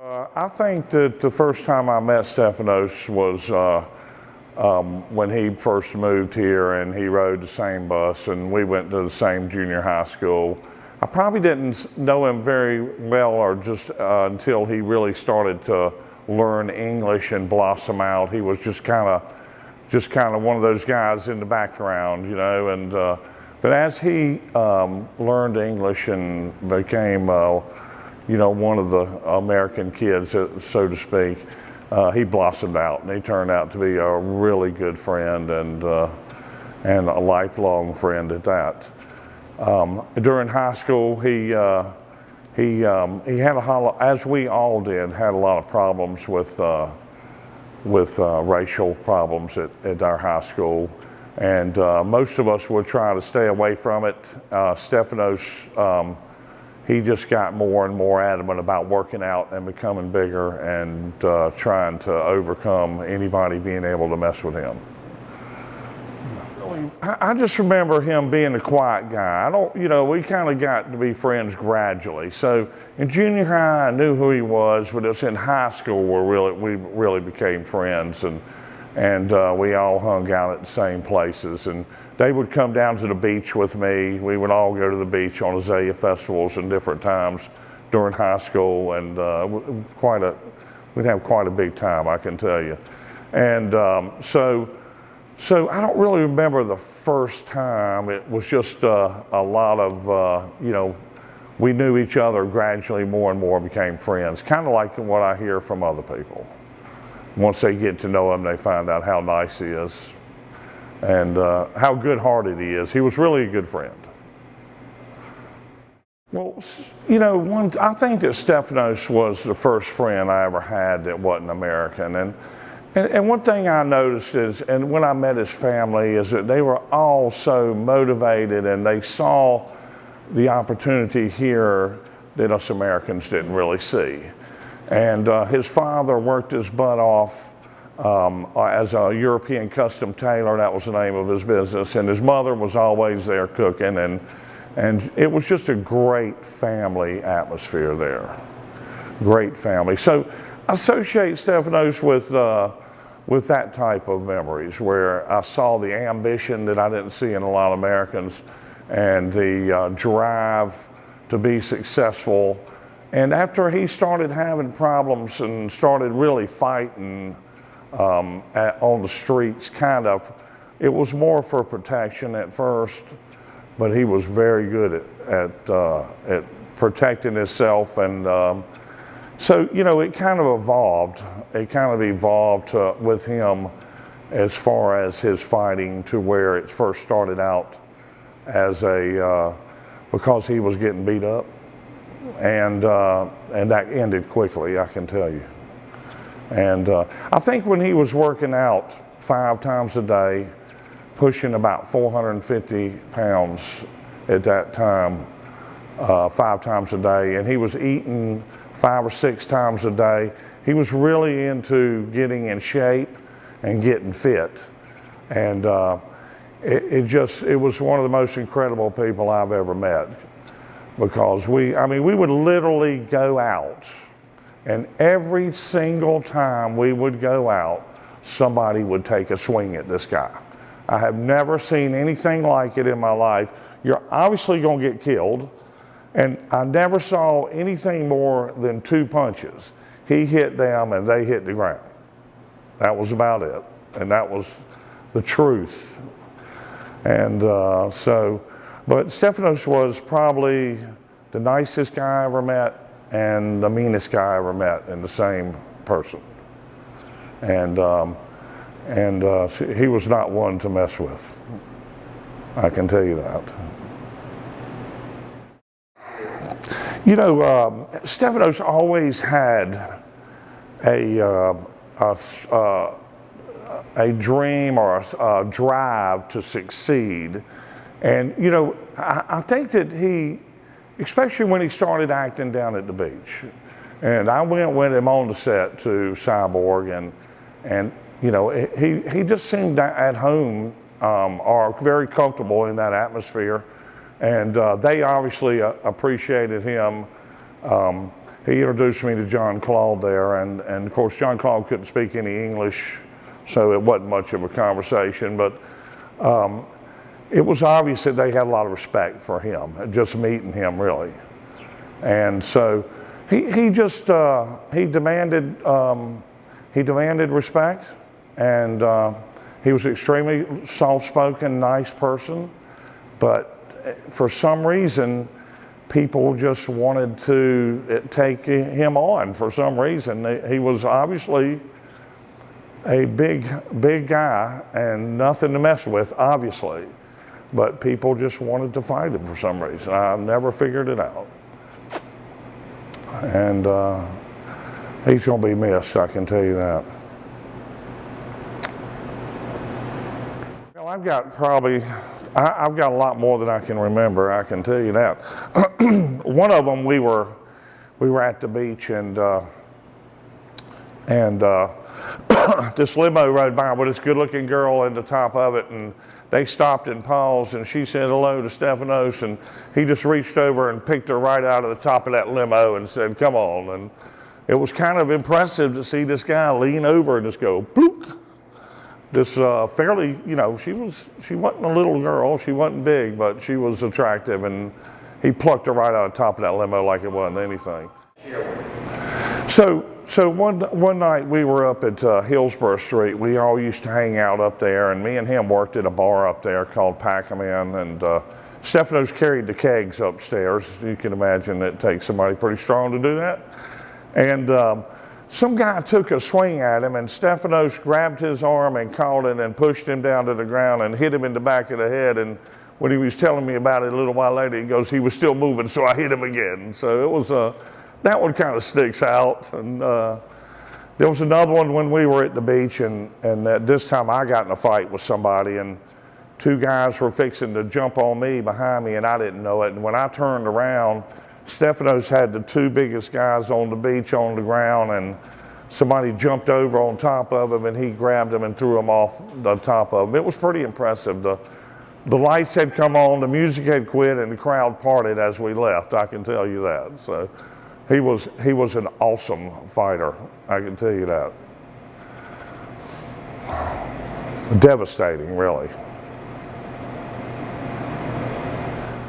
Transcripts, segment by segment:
I think that the first time I met Stefanos was when he first moved here, and he rode the same bus, and we went to the same junior high school. I probably didn't know him very well, or just until he really started to learn English and blossom out. He was just kind of one of those guys in the background, you know. And but as he learned English and became you know, one of the American kids, so to speak, he blossomed out, and he turned out to be a really good friend, and a lifelong friend at that. During high school, he had as we all did, had a lot of problems with racial problems at our high school, and most of us would try to stay away from it. Stefanos, he just got more and more adamant about working out and becoming bigger, and trying to overcome anybody being able to mess with him. I just remember him being a quiet guy. You know, we kind of got to be friends gradually. So in junior high, I knew who he was, but it was in high school where we really became friends, and we all hung out at the same places. And they would come down to the beach with me. We would all go to the beach on azalea festivals and different times during high school, and we'd have quite a big time, I can tell you. And so I don't really remember the first time. It was just a lot of, you know, we knew each other gradually, more and more became friends, kind of like what I hear from other people. Once they get to know him, they find out how nice he is and how good-hearted he is. He was really a good friend. Well, you know, I think that Stefanos was the first friend I ever had that wasn't American. And one thing I noticed is, and when I met his family, is that they were all so motivated, and they saw the opportunity here that us Americans didn't really see. And his father worked his butt off as a European custom tailor. That was the name of his business. And his mother was always there cooking, and it was just a great family atmosphere there. Great family. So I associate Stefanos with that type of memories, where I saw the ambition that I didn't see in a lot of Americans, and the drive to be successful. And after he started having problems and started really fighting on the streets, it was more for protection at first, but he was very good at protecting himself. And so, you know, it kind of evolved. It kind of evolved with him as far as his fighting, to where it first started out as because he was getting beat up. And that ended quickly, I can tell you. And I think when he was working out 5 times a day, pushing about 450 pounds at that time, 5 times a day, and he was eating 5 or 6 times a day, he was really into getting in shape and getting fit. And it was one of the most incredible people I've ever met. Because we would literally go out, and every single time we would go out, somebody would take a swing at this guy. I have never seen anything like it in my life. You're obviously going to get killed, and I never saw anything more than 2 punches. He hit them, and they hit the ground. That was about it, and that was the truth. And but Stefanos was probably the nicest guy I ever met, and the meanest guy I ever met in the same person. And he was not one to mess with. I can tell you that. You know, Stefanos always had a dream or a drive to succeed. And, you know, I think that he, especially when he started acting down at the beach, and I went with him on the set to Cyborg, and you know, he just seemed at home or very comfortable in that atmosphere, and they obviously appreciated him. he introduced me to John Claude there, and of course John Claude couldn't speak any English, so it wasn't much of a conversation, but it was obvious that they had a lot of respect for him, just meeting him really. And so he demanded respect, and he was an extremely soft-spoken, nice person, but for some reason, people just wanted to take him on for some reason. He was obviously a big guy and nothing to mess with, obviously, but people just wanted to fight him for some reason. I never figured it out. And he's going to be missed, I can tell you that. Well, I've got a lot more than I can remember, I can tell you that. One of them, we were at the beach, and this limo rode by with this good-looking girl in the top of it, and they stopped and paused, and she said hello to Stefanos, and he just reached over and picked her right out of the top of that limo and said, "Come on." And it was kind of impressive to see this guy lean over and just go, bloop. This fairly, you know, she wasn't a little girl, she wasn't big, but she was attractive, and he plucked her right out of the top of that limo like it wasn't anything. So one night we were up at Hillsborough Street. We all used to hang out up there, and me and him worked at a bar up there called Pac-A-Man, and Stefanos carried the kegs upstairs. You can imagine it takes somebody pretty strong to do that. And some guy took a swing at him, and Stefanos grabbed his arm and caught it and pushed him down to the ground and hit him in the back of the head. And when he was telling me about it a little while later, he goes, he was still moving, so I hit him again. So it was that one kind of sticks out. And there was another one when we were at the beach, and this time I got in a fight with somebody, and two guys were fixing to jump on me behind me, and I didn't know it. And when I turned around, Stefanos had the two biggest guys on the beach on the ground, and somebody jumped over on top of him, and he grabbed him and threw him off the top of him. It was pretty impressive. The lights had come on, the music had quit, and the crowd parted as we left, I can tell you that. So he was an awesome fighter, I can tell you that. Devastating, really.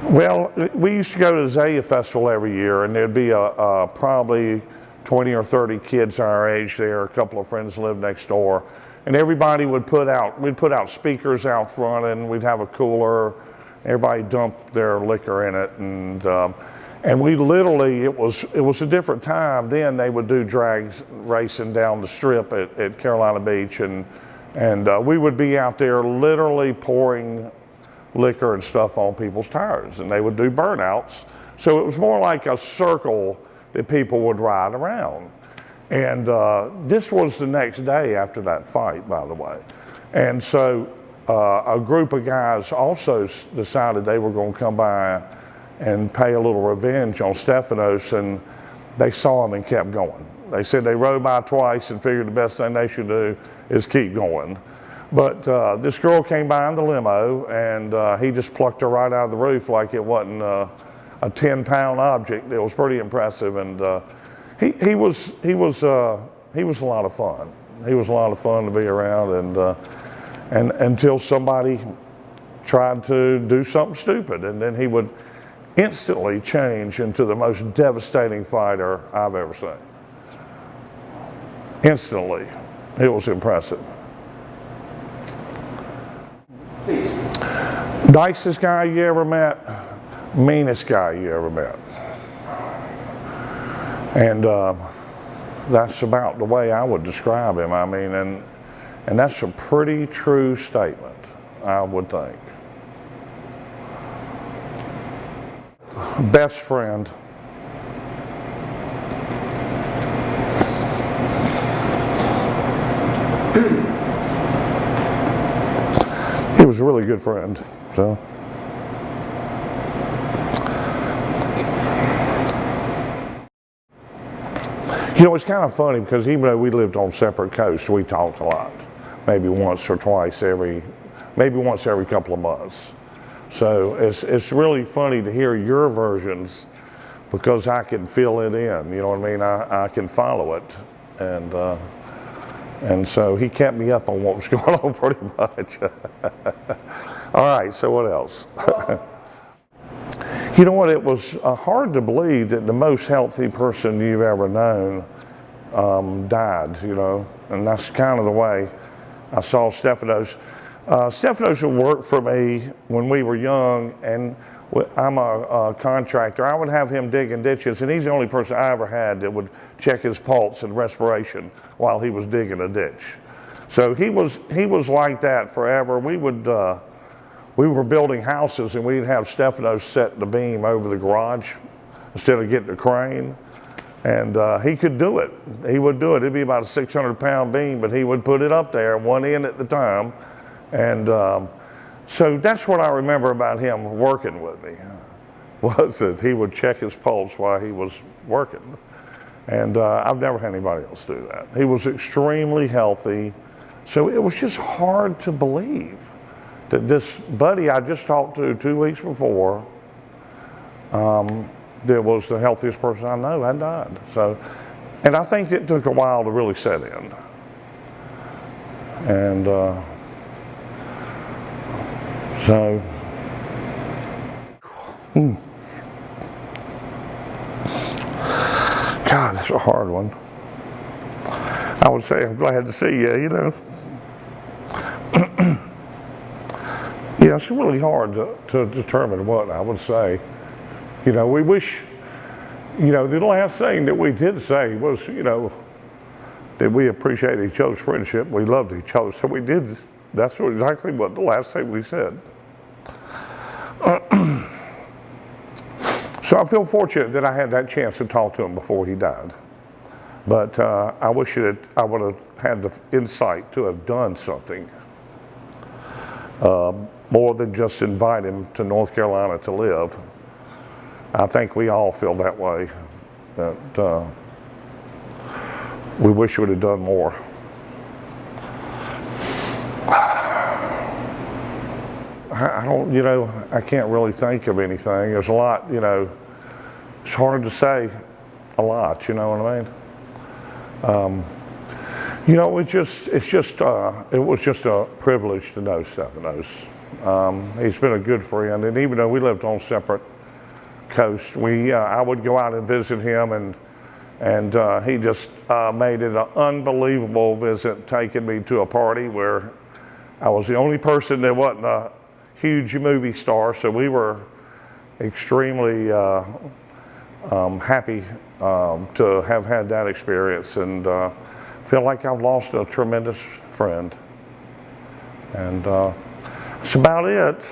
Well, we used to go to the Zaya Festival every year, and there'd be probably 20 or 30 kids our age there. A couple of friends lived next door, and everybody we'd put out speakers out front, and we'd have a cooler. Everybody dumped their liquor in it, and we literally, it was a different time then. They would do drag racing down the strip at Carolina Beach, and we would be out there literally pouring liquor and stuff on people's tires, and they would do burnouts. So it was more like a circle that people would ride around. And this was the next day after that fight, by the way. And so a group of guys also decided they were going to come by and pay a little revenge on Stefanos, and they saw him and kept going. They said they rode by twice and figured the best thing they should do is keep going. But this girl came by in the limo, and he just plucked her right out of the roof like it wasn't a 10-pound object. It was pretty impressive, and he was a lot of fun. He was a lot of fun to be around, and until somebody tried to do something stupid, and then he would instantly change into the most devastating fighter I've ever seen. Instantly, it was impressive. Please. Nicest guy you ever met, meanest guy you ever met. And that's about the way I would describe him. I mean, and that's a pretty true statement, I would think. Best friend. He was a really good friend, so. You know, it's kind of funny because even though we lived on separate coasts, we talked a lot. Maybe once or twice maybe once every couple of months. So it's really funny to hear your versions because I can fill it in, you know what I mean? I can follow it. And so he kept me up on what was going on pretty much. All right, so what else? You know what, it was hard to believe that the most healthy person you've ever known died, you know, and that's kind of the way I saw Stefanos. Stefanos would work for me when we were young, and I'm a contractor. I would have him digging ditches, and he's the only person I ever had that would check his pulse and respiration while he was digging a ditch. So he was like that forever. We were building houses, and we'd have Stefanos set the beam over the garage instead of getting the crane. And he could do it. He would do it. It'd be about a 600-pound beam, but he would put it up there, one end at the time. And so that's what I remember about him working with me, was that he would check his pulse while he was working. And I've never had anybody else do that. He was extremely healthy. So it was just hard to believe that this buddy I just talked to 2 weeks before, that was the healthiest person I know, had died. So, and I think it took a while to really set in. And so, God, it's a hard one. I would say I'm glad to see you, you know. Yeah, it's really hard to determine what I would say. You know, we wish, you know, the last thing that we did say was, you know, that we appreciated each other's friendship, we loved each other, so we did, that's exactly what the last thing we said. So I feel fortunate that I had that chance to talk to him before he died. But I wish that I would have had the insight to have done something more than just invite him to North Carolina to live. I think we all feel that way, that we wish we would have done more. I don't, you know, I can't really think of anything. There's a lot, you know, it's hard to say a lot, you know what I mean? You know, it was just a privilege to know Stefanos. He's been a good friend, and even though we lived on separate coasts, I would go out and visit him, and he just made it an unbelievable visit, taking me to a party where I was the only person that wasn't a huge movie star, so we were extremely happy to have had that experience, and feel like I've lost a tremendous friend. And that's about it.